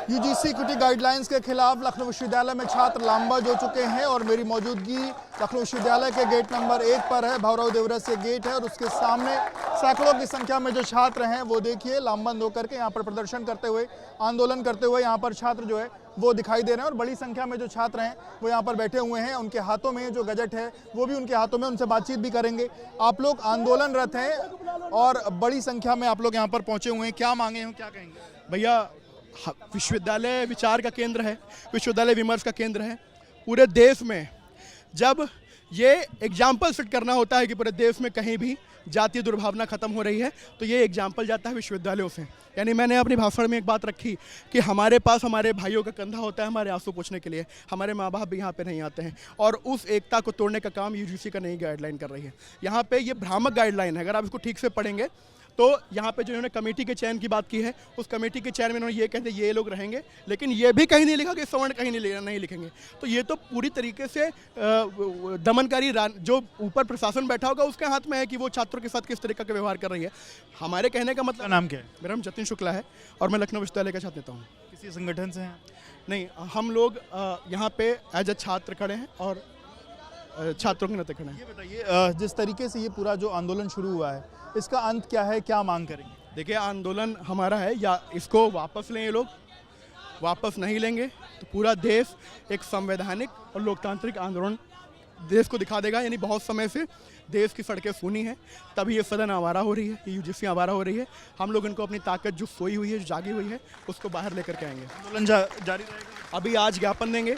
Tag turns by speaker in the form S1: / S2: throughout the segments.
S1: UGC cutie guidelines के खिलाफ लखनऊ विश्वविद्यालय में छात्र लामबंद हो चुके हैं और मेरी मौजूदगी लखनऊ विश्वविद्यालय के गेट नंबर 1 पर है। भवराव देवरस ये गेट है और उसके सामने सैकड़ों की संख्या में जो छात्र हैं वो देखिए लामबंद होकर के यहाँ पर प्रदर्शन करते हुए, आंदोलन करते हुए यहाँ पर छात्र जो है वो दिखाई दे रहे हैं। और बड़ी संख्या में जो छात्र हैं वो यहाँ पर बैठे हुए हैं, उनके हाथों में जो गजट है वो भी उनके हाथों में, उनसे बातचीत भी करेंगे। आप लोग आंदोलनरत हैं और बड़ी संख्या में आप लोग यहाँ पर पहुँचे हुए हैं, क्या मांगे हैं, क्या कहेंगे?
S2: भैया, विश्वविद्यालय विचार का केंद्र है, विश्वविद्यालय विमर्श का केंद्र है पूरे देश में। जब ये एग्जाम्पल सेट करना होता है कि पूरे देश में कहीं भी जातीय दुर्भावना खत्म हो रही है तो ये एग्जाम्पल जाता है विश्वविद्यालयों से। यानी मैंने अपनी भाषण में एक बात रखी कि हमारे पास हमारे भाइयों का कंधा होता है हमारे आंसू पोंछने के लिए, हमारे माँ बाप भी यहाँ पे नहीं आते हैं और उस एकता को तोड़ने का काम यूजीसी का नई गाइडलाइन कर रही है। यहाँ पे ये भ्रामक गाइडलाइन है, अगर आप इसको ठीक से पढ़ेंगे तो यहाँ पे जो इन्होंने कमेटी के चयन की बात की है, उस कमेटी के चयन में इन्होंने ये कहते ये लोग रहेंगे, लेकिन ये भी कहीं नहीं लिखा कि सवर्ण कहीं नहीं लिखेंगे। तो ये तो पूरी तरीके से दमनकारी जो ऊपर प्रशासन बैठा होगा उसके हाथ में है कि वो छात्रों के साथ किस तरीके का व्यवहार कर रही है। हमारे कहने का मतलब,
S1: नाम क्या है?
S2: मेरा नाम जतिन शुक्ला है और मैं लखनऊ विश्वविद्यालय का छात्र नेता हूँ।
S1: किसी संगठन से हैं?
S2: नहीं, हम लोग यहाँ पे एज अ छात्र खड़े हैं और छात्रों के नाते खड़े हैं।
S1: ये बताइए, जिस तरीके से ये पूरा जो आंदोलन शुरू हुआ है इसका अंत क्या है, क्या मांग करेंगे?
S2: देखिए, आंदोलन हमारा है या इसको वापस लें, ये लोग वापस नहीं लेंगे तो पूरा देश एक संवैधानिक और लोकतांत्रिक आंदोलन देश को दिखा देगा। यानी बहुत समय से देश की सड़कें सूनी हैं, तभी ये सदन आवारा हो रही है, ये यूजीसी आवारा हो रही है। हम लोग इनको अपनी ताकत जो सोई हुई है, जो जागी हुई है, उसको बाहर लेकर के आएंगे।
S1: आंदोलन जारी रहेगा?
S2: अभी आज ज्ञापन देंगे,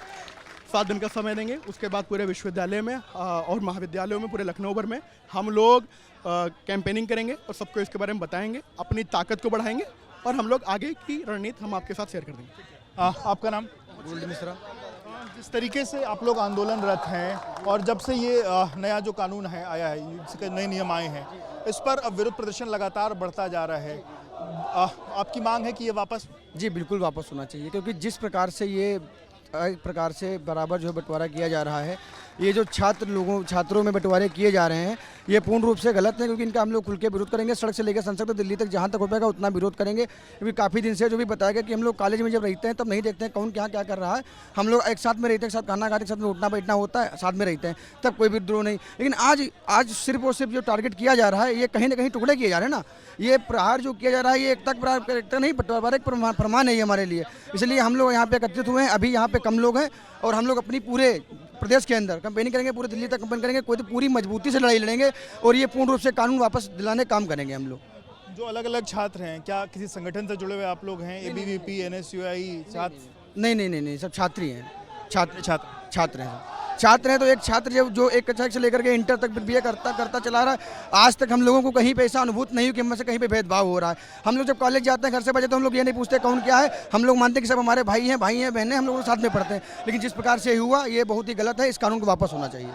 S2: 7 दिन का समय देंगे, उसके बाद पूरे विश्वविद्यालय में और महाविद्यालयों में, पूरे लखनऊ भर में हम लोग कैंपेनिंग करेंगे और सबको इसके बारे में बताएंगे, अपनी ताकत को बढ़ाएंगे और हम लोग आगे की रणनीति हम आपके साथ शेयर कर देंगे।
S1: आपका नाम?
S2: गोल्ड मिश्रा।
S1: जिस तरीके से आप लोग आंदोलनरत हैं और जब से ये नया जो कानून है आया है, इसके नए नियम आए हैं, इस पर विरोध प्रदर्शन लगातार बढ़ता जा रहा है, आपकी मांग है कि ये वापस?
S3: जी बिल्कुल वापस होना चाहिए, क्योंकि जिस प्रकार से ये एक प्रकार से बराबर जो बंटवारा किया जा रहा है, ये जो छात्रों में बंटवारे किए जा रहे हैं, ये पूर्ण रूप से गलत है। क्योंकि इनका हम लोग खुल के विरोध करेंगे, सड़क से लेकर संसद तक, दिल्ली तक, जहाँ तक हो पाएगा उतना विरोध करेंगे। क्योंकि काफ़ी दिन से जो भी बताया गया कि हम लोग कॉलेज में जब रहते हैं तब नहीं देखते हैं कौन क्या क्या कर रहा है। हम लोग एक साथ में रहते हैं, एक साथ खाना खाते, एक साथ में उठना बैठना होता है, साथ में रहते हैं, तब कोई विद्रोह नहीं। लेकिन आज सिर्फ और सिर्फ जो टारगेट किया जा रहा है, ये कहीं ना कहीं टुकड़े किए जा रहे हैं ना। ये प्रहार जो किया जा रहा है, ये एकता नहीं, बंटवारा एक प्रमाण है ये हमारे लिए। इसलिए हम लोग यहाँ पे एकत्रित हुए हैं। अभी यहाँ पे कम लोग हैं और हम लोग अपनी पूरे प्रदेश के अंदर कैंपेनिंग करेंगे, पूरे दिल्ली तक कैंपेन करेंगे, कोई तो पूरी मजबूती से लड़ाई लड़ेंगे और ये पूर्ण रूप से कानून वापस दिलाने काम करेंगे हम लोग।
S1: जो अलग अलग छात्र हैं, क्या किसी संगठन से जुड़े हुए आप लोग हैं? एबीवीपी, एनएसयूआई छात्र?
S3: नहीं, सब छात्री हैं, छात्र हैं। छात्र हैं तो एक छात्र जो एक कक्षा से लेकर के इंटर तक बीए करता चला रहा है। आज तक हम लोगों को कहीं पे ऐसा अनुभूत नहीं हो कि हमसे कहीं पे भेदभाव हो रहा है। हम लोग जब कॉलेज जाते हैं, घर से बचे, तो हम लोग ये नहीं पूछते कौन क्या है, हम लोग मानते हैं कि सब हमारे भाई हैं बहनें, हम लोग साथ में पढ़ते हैं। लेकिन जिस प्रकार से हुआ ये बहुत ही गलत है, इस कानून को वापस होना चाहिए।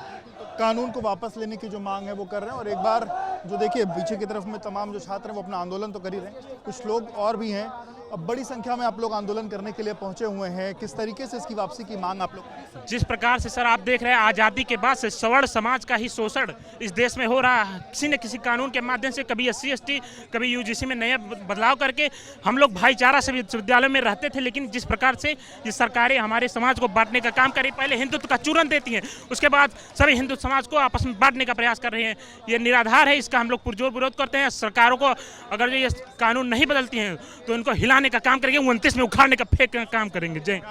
S1: कानून को वापस लेने की जो मांग है वो कर रहे हैं। और एक बार जो देखिए पीछे की तरफ में तमाम जो छात्र हैं वो अपना आंदोलन तो कर ही रहे हैं, कुछ लोग और भी हैं। अब बड़ी संख्या में आप लोग आंदोलन करने के लिए पहुंचे हुए हैं, किस तरीके से इसकी वापसी की मांग आप लोग?
S4: जिस प्रकार से सर आप देख रहे हैं, आज़ादी के बाद से सवर्ण समाज का ही शोषण इस देश में हो रहा है। किसी न किसी कानून के माध्यम से, कभी SC ST, कभी यूजीसी में नया बदलाव करके हम लोग भाईचारा से विश्वविद्यालय में रहते थे। लेकिन जिस प्रकार से ये सरकारें हमारे समाज को बांटने का काम करी, पहले हिंदुत्व का चूरन देती हैं, उसके बाद सभी हिंदू समाज को आपस में बांटने का प्रयास कर रहे हैं। ये निराधार है, इसका हम लोग पुरजोर विरोध करते हैं। सरकारों को अगर ये कानून नहीं बदलती हैं तो इनको हिलाने का काम करेंगे, 29 में उखाड़ने का फेंक काम करेंगे। जय।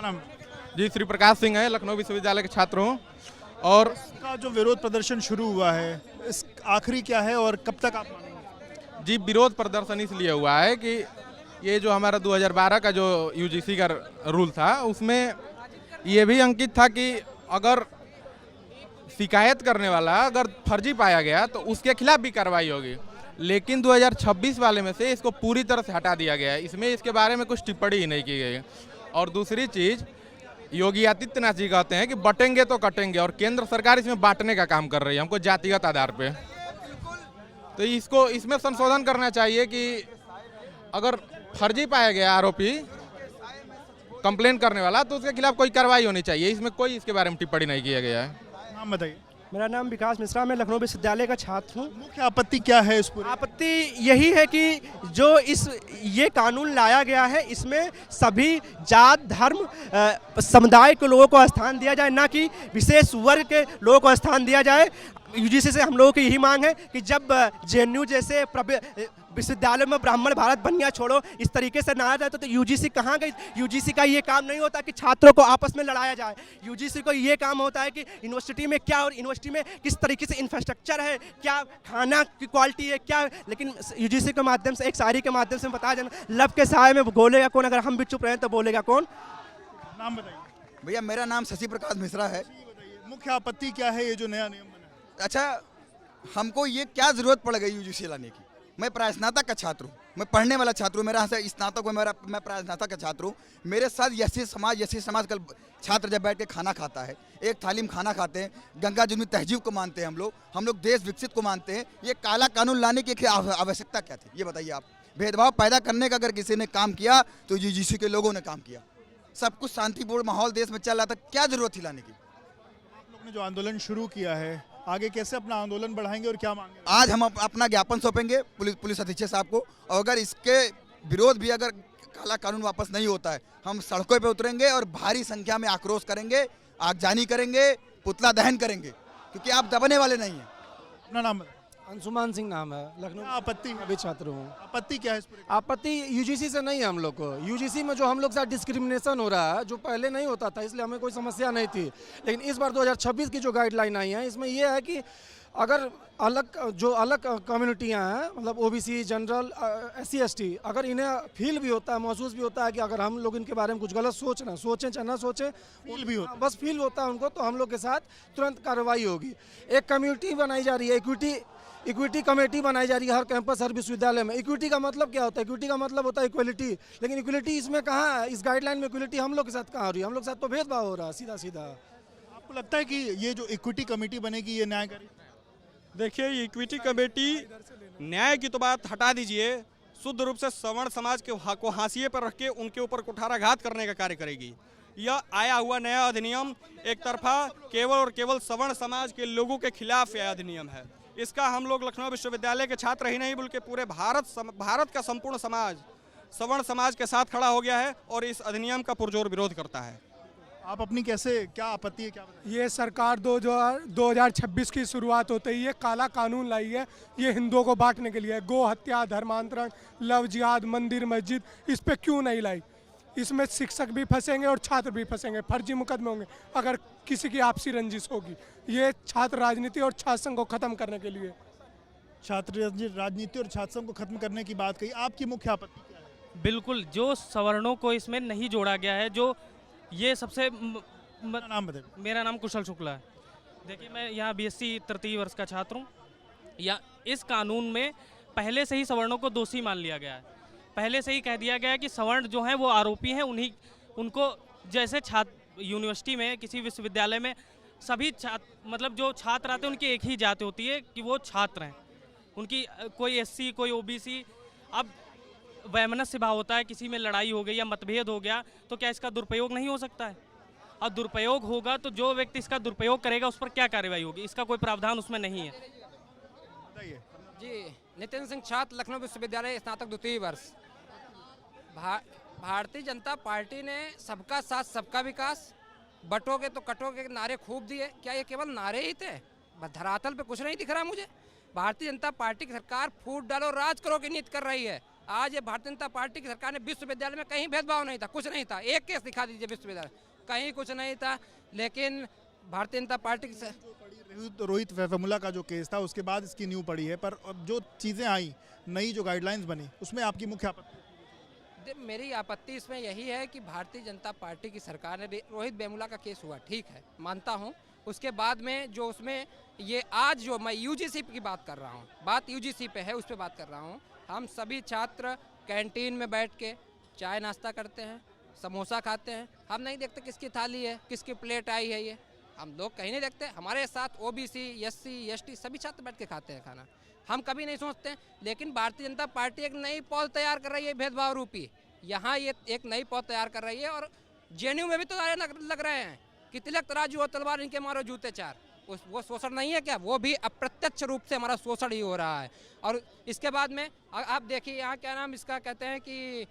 S5: जी, श्री प्रकाश सिंह है, लखनऊ विश्वविद्यालय के छात्र हूँ। और
S1: इसका जो विरोध प्रदर्शन शुरू हुआ है, इस आखिरी क्या है और कब तक आप मानेंगे?
S5: जी, विरोध प्रदर्शन इसलिए हुआ है कि ये जो हमारा 2012 का जो यूजीसी का रूल था, उसमें ये भी अंकित था कि अगर शिकायत करने वाला अगर फर्जी पाया गया तो उसके खिलाफ भी कार्रवाई होगी। लेकिन 2026 वाले में से इसको पूरी तरह से हटा दिया गया है, इसमें इसके बारे में कुछ टिप्पणी ही नहीं की गई। और दूसरी चीज़, योगी आदित्यनाथ जी कहते हैं कि बटेंगे तो कटेंगे, और केंद्र सरकार इसमें बांटने का काम कर रही है हमको जातिगत आधार पे। तो इसमें संशोधन करना चाहिए कि अगर फर्जी पाया गया आरोपी, कंप्लेन करने वाला, तो उसके खिलाफ कोई कार्रवाई होनी चाहिए। इसमें कोई इसके बारे में टिप्पणी नहीं किया गया है।
S1: नाम बताइए।
S6: मेरा नाम विकास मिश्रा, मैं लखनऊ विश्वविद्यालय का छात्र हूँ।
S1: मुख्य आपत्ति क्या है इस पूरे?
S6: आपत्ति यही है कि जो ये कानून लाया गया है, इसमें सभी जात धर्म समुदाय के लोगों को स्थान दिया जाए, ना कि विशेष वर्ग के लोगों को स्थान दिया जाए। यूजीसी से हम लोगों की यही मांग है कि जब जेएनयू जैसे विश्वविद्यालय में ब्राह्मण भारत बनिया छोड़ो इस तरीके से ना आ जाए तो यूजीसी कहाँ गई? यूजीसी का ये काम नहीं होता कि छात्रों को आपस में लड़ाया जाए। यूजीसी को ये काम होता है कि यूनिवर्सिटी में क्या और यूनिवर्सिटी में किस तरीके से इंफ्रास्ट्रक्चर है, क्या खाना की क्वालिटी है, क्या। लेकिन यूजीसी के माध्यम से, एक शायरी के माध्यम से बताया जाए, लब के साए में बोलेगा कौन, अगर हम भी चुप रहे तो बोलेगा कौन।
S1: नाम बताइए
S7: भैया। मेरा नाम शशि प्रकाश मिश्रा है।
S1: मुख्य आपत्ति क्या है ये जो नया नियम बना है?
S7: अच्छा, हमको ये क्या ज़रूरत पड़ गई यूजीसी लाने की? मैं प्रास्नातक का छात्र हूँ, मैं पढ़ने वाला छात्र हूँ, मेरा यहाँ से स्नातक हुआ, मैं प्रास्नातक का छात्र हूँ। मेरे साथ यसी समाज का छात्र जब बैठ के खाना खाता है, एक थाली में खाना खाते हैं, गंगा जमुनी तहजीब को मानते हैं, हम लोग देश विकसित को मानते हैं। ये काला कानून लाने की आवश्यकता क्या थी, ये बताइए आप? भेदभाव पैदा करने का अगर किसी ने काम किया तो यूजीसी के लोगों ने काम किया। सब कुछ शांतिपूर्ण माहौल देश में चल रहा था, क्या जरूरत थी लाने की?
S1: आप लोग ने जो आंदोलन शुरू किया है, आगे कैसे अपना आंदोलन बढ़ाएंगे और क्या मांगेंगे?
S7: आज हम अपना ज्ञापन सौंपेंगे पुलिस अधीक्षक साहब को, और अगर इसके विरोध भी अगर काला कानून वापस नहीं होता है, हम सड़कों पे उतरेंगे और भारी संख्या में आक्रोश करेंगे, आगजनी करेंगे, पुतला दहन करेंगे, क्योंकि आप दबने वाले नहीं हैं।
S1: अपना नाम बताइए।
S3: अंशुमान सिंह नाम है, लखनऊ
S1: क्या आपत्ति है?
S3: अभी छात्र हूँ।
S1: आपत्ति क्या है इस पूरे?
S3: आपत्ति यूजीसी से नहीं है हम लोग को। यूजीसी में जो हम लोग साथ डिस्क्रिमिनेशन हो रहा है, जो पहले नहीं होता था, इसलिए हमें कोई समस्या नहीं थी। लेकिन इस बार 2026 की जो गाइडलाइन आई है, इसमें यह है कि अगर अलग कम्युनिटियाँ हैं, मतलब ओबीसी, जनरल, SC ST, अगर इन्हें फील भी होता है, महसूस भी होता है कि अगर हम लोग इनके बारे में कुछ गलत सोचें चाहे ना सोचें,
S1: फील भी होता है,
S3: बस फील होता है उनको, तो हम लोग के साथ तुरंत कार्रवाई होगी। एक कम्युनिटी बनाई जा रही है, इक्विटी कमेटी बनाई जा रही है हर कैंपस, हर विश्वविद्यालय में। इक्विटी का मतलब क्या होता है? इक्विटी का मतलब होता है इक्वलिटी। लेकिन इक्वलिटी इसमें कहाँ है? इस गाइडलाइन में इक्वलिटी हम लोग के साथ कहाँ हो रही है? हम लोग के साथ तो भेदभाव हो रहा है सीधा सीधा।
S1: आपको लगता है कि ये जो इक्विटी कमेटी बनेगी ये न्यायकारी?
S8: देखिए, ये इक्विटी कमेटी न्याय की तो बात हटा दीजिए, शुद्ध रूप से सवर्ण समाज के को हाशिए पर रख के उनके ऊपर कुठाराघात करने का कार्य करेगी। यह आया हुआ नया अधिनियम एक तरफा केवल और केवल सवर्ण समाज के लोगों के खिलाफ यह अधिनियम है। इसका हम लोग लखनऊ विश्वविद्यालय के छात्र ही नहीं बल्कि पूरे भारत का संपूर्ण समाज सवर्ण समाज के साथ खड़ा हो गया है और इस अधिनियम का पुरजोर विरोध करता है।
S1: आप अपनी कैसे, क्या आपत्ति है, क्या बताएं?
S9: ये सरकार 2026 की शुरुआत होते ही ये काला कानून लाई है। ये हिंदुओं को बांटने के लिए, गो हत्या, धर्मांतरण, लव जिहाद, मंदिर मस्जिद, इस पे क्यों नहीं लाई? इसमें शिक्षक भी फंसेंगे और छात्र भी फंसेंगे, फर्जी मुकदमे होंगे अगर किसी की आपसी रंजिश होगी। ये छात्र राजनीति और छात्र संघ को खत्म करने के लिए।
S1: छात्र राजनीति और छात्र संघ को खत्म करने की बात कही, आपकी मुख्य आपत्ति क्या है?
S10: बिल्कुल, जो सवर्णों को इसमें नहीं जोड़ा गया है, जो ये सबसे
S1: नाम बताइए।
S10: मेरा नाम कुशल शुक्ला है। देखिए, मैं यहाँ BSc तृतीय वर्ष का छात्र हूँ। या इस कानून में पहले से ही सवर्णों को दोषी मान लिया गया है। पहले से ही कह दिया गया है कि सवर्ण जो हैं वो आरोपी हैं। उनको जैसे छात्र यूनिवर्सिटी में, किसी विश्वविद्यालय में सभी छात्र, मतलब जो छात्र आते हैं उनकी एक ही जाति होती है कि वो छात्र हैं। उनकी कोई SC, कोई OBC। अब वैमनस्य भाव होता है, किसी में लड़ाई हो गई या मतभेद हो गया तो क्या इसका दुरुपयोग नहीं हो सकता है? और दुरुपयोग होगा तो जो व्यक्ति इसका दुरुपयोग करेगा उस पर क्या कार्रवाई होगी? इसका कोई प्रावधान उसमें नहीं है।
S1: बताइए।
S11: जी, नितिन सिंह, छात्र, लखनऊ विश्वविद्यालय, स्नातक द्वितीय वर्ष। भारतीय जनता पार्टी ने सबका साथ सबका विकास, बटोगे तो कटोगे के नारे खूब दिए। क्या ये केवल नारे ही थे? धरातल पे कुछ नहीं दिख रहा मुझे। भारतीय जनता पार्टी की सरकार फूट डालो राज करो की नीति कर रही है। आज ये भारतीय जनता पार्टी की सरकार ने विश्वविद्यालय में कहीं भेदभाव नहीं था, कुछ नहीं था। एक केस दिखा दीजिए विश्वविद्यालय, कहीं कुछ नहीं था। लेकिन भारतीय जनता पार्टी की
S1: रोहित वेमुला का जो केस था उसके बाद इसकी न्यू पड़ी है, पर अब जो चीज़ें आई, नई जो गाइडलाइंस बनी, उसमें आपकी मुख्य आपत्ति?
S11: मेरी आपत्ति इसमें यही है कि भारतीय जनता पार्टी की सरकार ने, रोहित वेमुला का केस हुआ, ठीक है, मानता हूं। उसके बाद में जो उसमें ये आज जो मैं यूजीसी की बात कर रहा हूं, बात यूजीसी पे है, उस पर बात कर रहा हूं। हम सभी छात्र कैंटीन में बैठ के चाय नाश्ता करते हैं, समोसा खाते हैं। हम नहीं देखते किसकी थाली है, किसकी प्लेट आई है। ये हम लोग कहीं नहीं देखते। हमारे साथ OBC, SC, ST सभी छात्र बैठ के खाते हैं खाना। हम कभी नहीं सोचते। लेकिन भारतीय जनता पार्टी एक नई पौध तैयार कर रही है भेदभाव रूपी। यहाँ ये एक नई पौध तैयार कर रही है और JNU में भी तो लग रहे हैं कि तिलक तराजू और तलवार इनके मारो जूते चार। वो शोषण नहीं है क्या? वो भी अप्रत्यक्ष रूप से हमारा शोषण ही हो रहा है। और इसके बाद में आप देखिए यहाँ क्या नाम इसका कहते हैं कि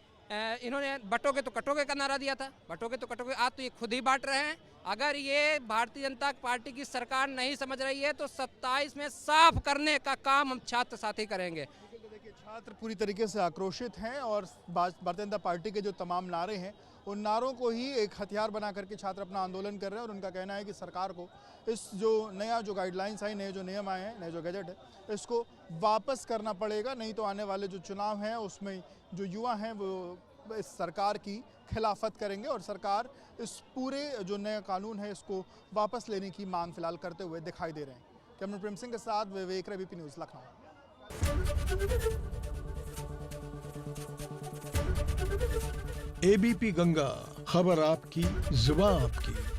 S11: इन्होंने बटोगे तो कटोगे का नारा दिया था, बटोगे तो कटोगे, आज तो ये खुद ही बांट रहे हैं। अगर ये भारतीय जनता पार्टी की सरकार नहीं समझ रही है तो 27 में साफ करने का काम हम छात्र साथी करेंगे।
S1: देखिए, छात्र पूरी तरीके से आक्रोशित हैं और भारतीय जनता पार्टी के जो तमाम नारे हैं उन नारों को ही एक हथियार बना करके छात्र अपना आंदोलन कर रहे हैं। और उनका कहना है कि सरकार को इस जो नया जो गाइडलाइंस आई, नए जो नियम आए हैं, नए जो गैजेट है, इसको वापस करना पड़ेगा, नहीं तो आने वाले जो चुनाव हैं उसमें जो युवा हैं वो इस सरकार की खिलाफत करेंगे और सरकार इस पूरे जो नया कानून है इसको वापस लेने की मांग फिलहाल करते हुए दिखाई दे रहे हैं। कैमरा प्रेम सिंह के साथ विवेक, ABP news, Lucknow.
S12: ABP Ganga, खबर आपकी, जुबान आपकी।